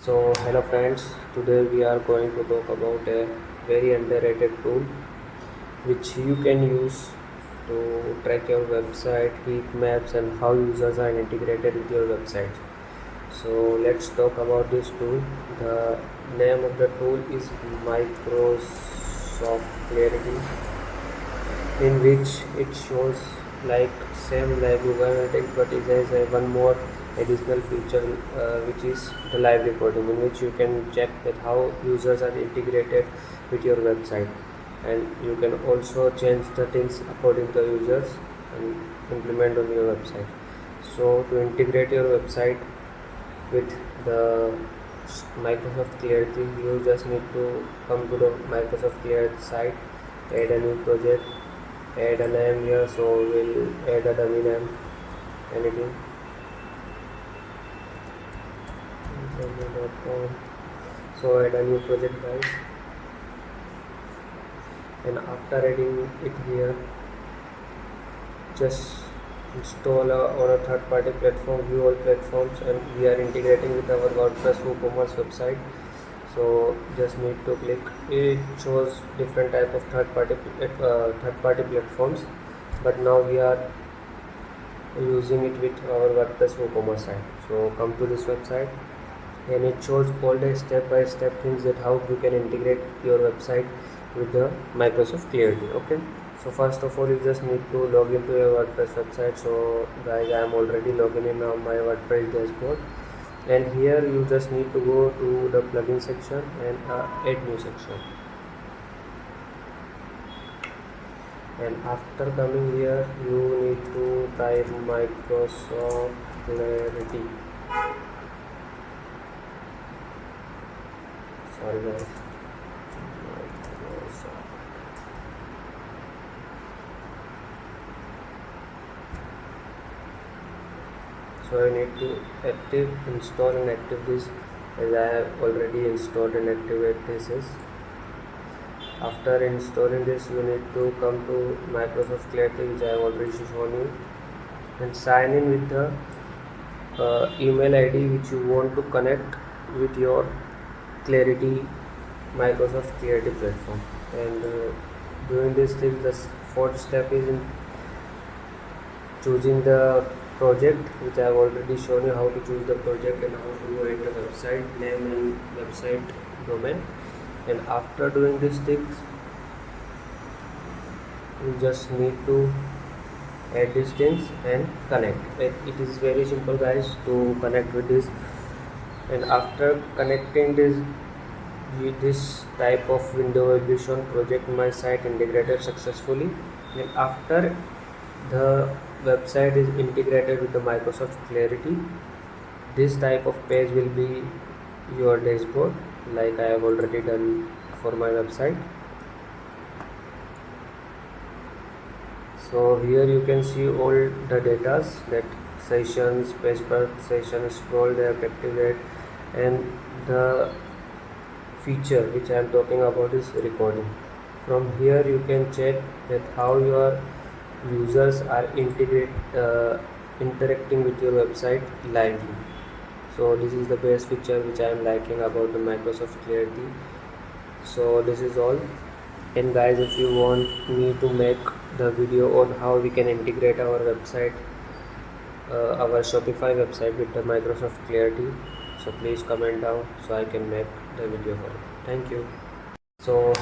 Hello friends, today we are going to talk about a very underrated tool which you can use to track your website, heat maps, and how users are integrated with your website. So let's talk about this tool. The name of the tool is Microsoft Clarity, in which it shows like same like Google Analytics, but it has one more additional feature, which is the live recording, in which you can check that how users are integrated with your website, and you can also change the things according to users and implement on your website. So to integrate your website with the Microsoft Clarity, you just need to come to the Microsoft Clarity site, add a new project, add a name here. So we'll add a dummy name, anything. So add a new project, guys, and after adding it here, just install on a third-party platform, view all platforms, and we are integrating with our WordPress WooCommerce website. So just need to click. It shows different type of third-party platforms, but now we are using it with our WordPress WooCommerce site. So come to this website, and it shows all the step-by-step things that how you can integrate your website with the Microsoft Clarity. Okay, so first of all, you just need to log into your WordPress website. So guys, I am already logging in on my WordPress dashboard, and here you just need to go to the plugin section and add new section. And after coming here, you need to type Microsoft Clarity. Sorry guys. So I need to install and active this, as I have already installed and activate this. After installing this, you need to come to Microsoft Clarity, which I have already shown you, and sign in with the email ID which you want to connect with your Clarity Microsoft Clarity platform. And doing this thing, the fourth step is in choosing the project, which I have already shown you how to choose the project and how to enter the website name and website domain. And after doing these things, you just need to add these things and connect. It is very simple, guys, to connect with this. And after connecting this type of window will be shown, project my site integrated successfully. And after the website is integrated with the Microsoft Clarity, this type of page will be your dashboard, like I have already done for my website. So here you can see all the data, that sessions, page per session, scroll there, activate, and the feature which I am talking about is recording. From here you can check that how your users are interacting with your website lively. So this is the best feature which I am liking about the Microsoft Clarity. So this is all. And guys, if you want me to make the video on how we can integrate our website, our Shopify website with the Microsoft Clarity, so please comment down so I can make the video for it. Thank you. So